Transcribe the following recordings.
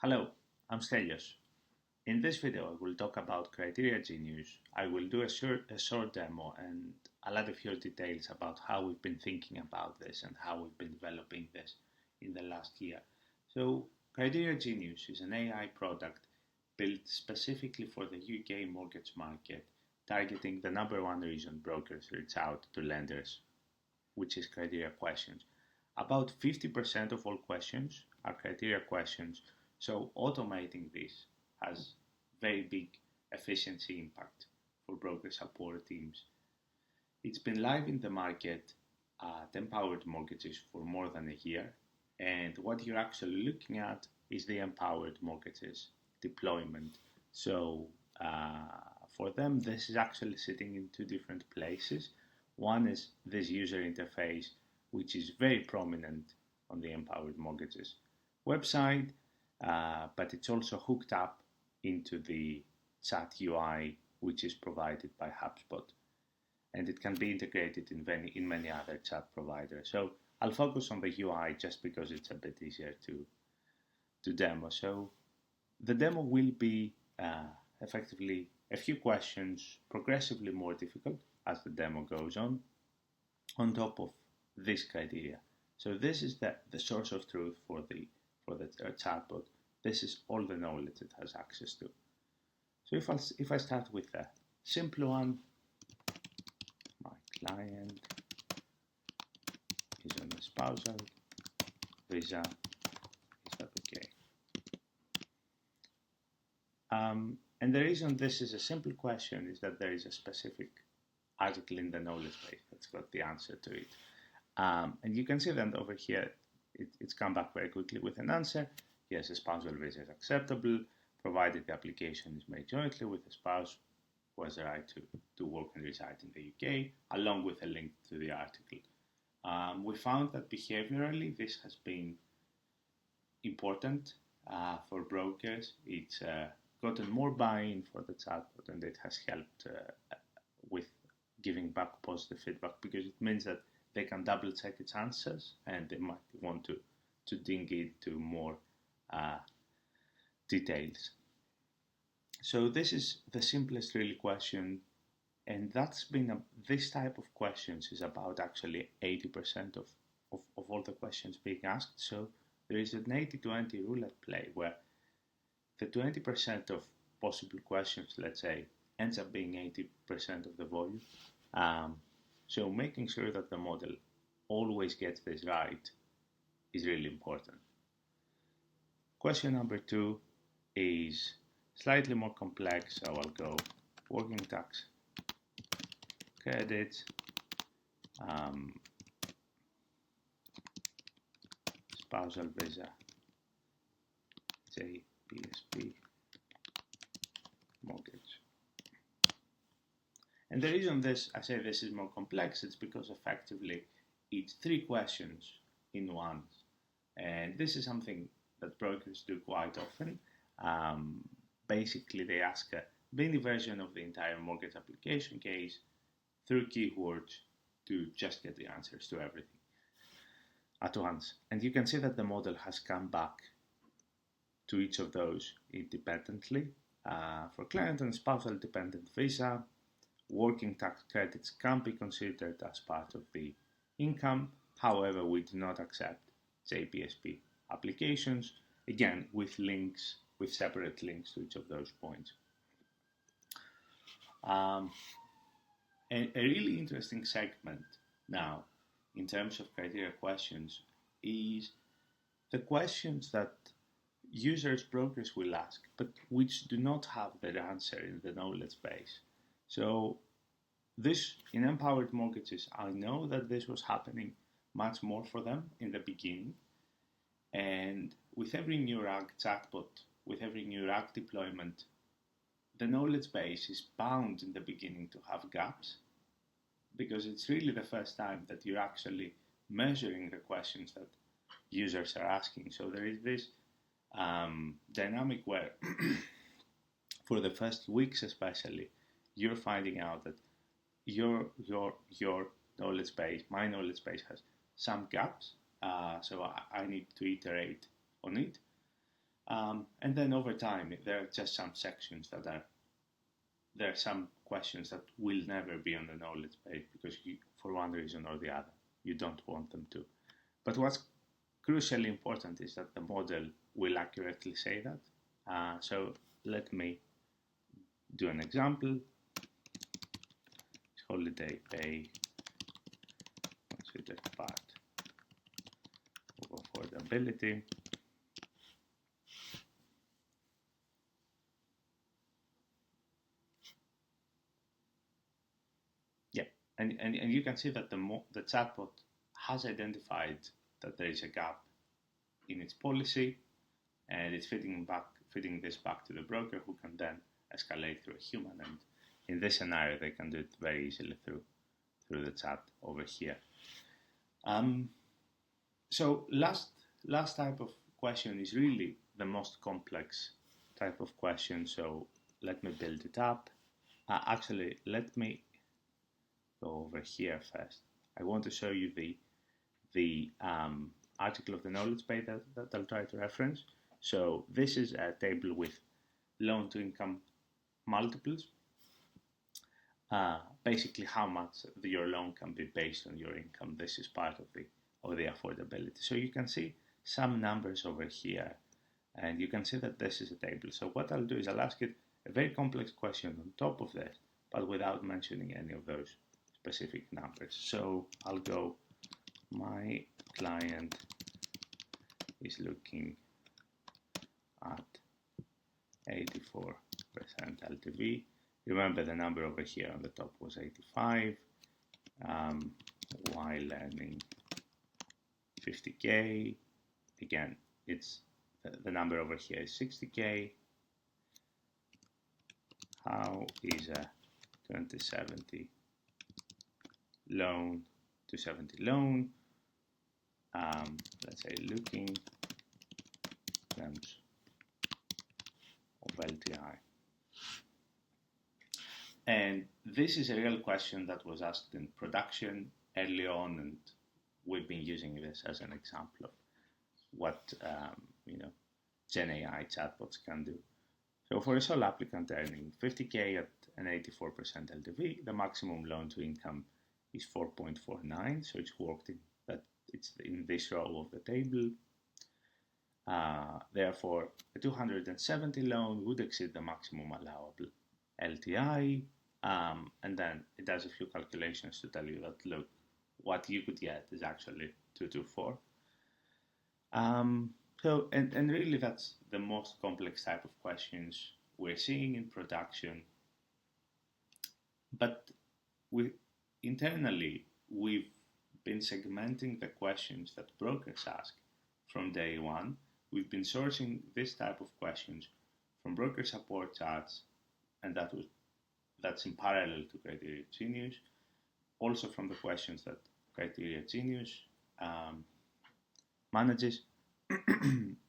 Hello, I'm Stelios. In this video, I will talk about Criteria Genius. I will do a short demo and a lot of your details about how we've been thinking about this and how we've been developing this in the last year. So, Criteria Genius is an AI product built specifically for the UK mortgage market, targeting the number one reason brokers reach out to lenders, which is criteria questions. About 50% of all questions are criteria questions, so automating this has very big efficiency impact for broker support teams. It's been live in the market at MPowered Mortgages for more than a year, and what you're actually looking at is the MPowered Mortgages deployment. So for them, this is actually sitting in two different places. One is this user interface, which is very prominent on the MPowered Mortgages website, but it's also hooked up into the chat UI, which is provided by HubSpot, and it can be integrated in many other chat providers. So I'll focus on the UI just because it's a bit easier to demo. So the demo will be effectively a few questions, progressively more difficult as the demo goes on top of this criteria. So this is the source of truth for the chatbot. This is all the knowledge it has access to. So if I start with the simple one, my client is on a spousal visa, is that okay? And the reason this is a simple question is that there is a specific article in the knowledge base that's got the answer to it. And you can see that over here, it's come back very quickly with an answer. Yes, a spousal visa is acceptable, provided the application is made jointly with the spouse who has the right to work and reside in the UK, along with a link to the article. We found that behaviorally, this has been important for brokers. It's gotten more buy-in for the chatbot, and it has helped with giving back positive feedback, because it means that they can double check its answers and they might want to dig into more details. So this is the simplest really question, and that's been this type of questions is about actually 80% of all the questions being asked. So there is an 80-20 rule at play, where the 20% of possible questions, let's say, ends up being 80% of the volume. So making sure that the model always gets this right is really important. Question number 2 is slightly more complex, so I'll go working tax credits, spousal visa, JPSP mortgage. And the reason I say this is more complex, it's because effectively it's 3 questions in one. And this is something that brokers do quite often. Basically, they ask a mini version of the entire mortgage application case through keywords to just get the answers to everything at once. And you can see that the model has come back to each of those independently. For client and spousal dependent visa, working tax credits can be considered as part of the income. However, we do not accept JPSP applications, again with separate links to each of those points. A really interesting segment now in terms of criteria questions is the questions that brokers will ask, but which do not have their answer in the knowledge base. So this, in MPowered Mortgages, I know that this was happening much more for them in the beginning. And with every new RAG chatbot, with every new RAG deployment, the knowledge base is bound in the beginning to have gaps, because it's really the first time that you're actually measuring the questions that users are asking. So there is this dynamic where for the first weeks especially, you're finding out that your knowledge base, my knowledge base, has some gaps, so I need to iterate on it. And then over time, there are just some sections there are some questions that will never be on the knowledge base because for one reason or the other, you don't want them to. But what's crucially important is that the model will accurately say that. So let me do an example. Holiday pay considered part of affordability. Yeah, and you can see that the chatbot has identified that there is a gap in its policy, and it's feeding this back to the broker, who can then escalate through a human. And in this scenario, they can do it very easily through the chat over here. So last type of question is really the most complex type of question. So let me build it up. Actually, let me go over here first. I want to show you the article of the knowledge base that I'll try to reference. So this is a table with loan to income multiples. Basically, how much your loan can be based on your income. This is part of the affordability. So you can see some numbers over here, and you can see that this is a table. So what I'll do is I'll ask it a very complex question on top of this, but without mentioning any of those specific numbers. So I'll go, my client is looking at 84% LTV. Remember, the number over here on the top was 85, while earning 50K. Again, it's the number over here is 60K. How is a 2070 loan, 270 loan, let's say looking in terms of LTI? And this is a real question that was asked in production early on, and we've been using this as an example of what Gen AI chatbots can do. So for a sole applicant earning 50K at an 84% LTV, the maximum loan to income is 4.49. So it's in this row of the table. Therefore, a 270 loan would exceed the maximum allowable LTI, and then it does a few calculations to tell you that, look, what you could get is actually 224. So really that's the most complex type of questions we're seeing in production. But internally, we've been segmenting the questions that brokers ask from day one. We've been sourcing this type of questions from broker support chats, and that's in parallel to Criteria Genius. Also from the questions that Criteria Genius manages.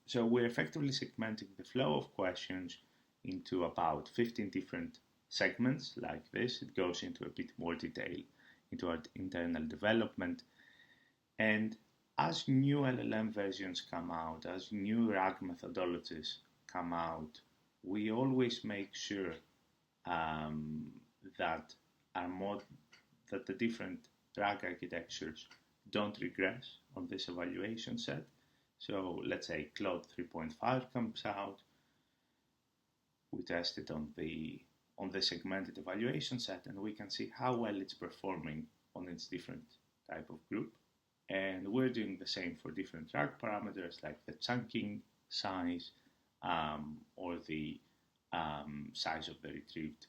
So we're effectively segmenting the flow of questions into about 15 different segments like this. It goes into a bit more detail into our internal development. And as new LLM versions come out, as new RAG methodologies come out, we always make sure that the different RAG architectures don't regress on this evaluation set. So let's say Claude 3.5 comes out, we test it on the segmented evaluation set, and we can see how well it's performing on its different type of group. And we're doing the same for different RAG parameters like the chunking size or the size of the retrieved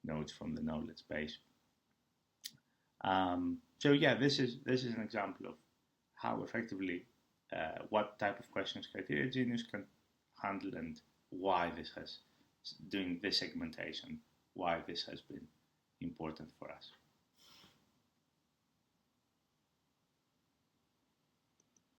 nodes from the knowledge base. So yeah, this is an example of how effectively what type of questions Criteria Genius can handle, and why doing this segmentation, why this has been important for us.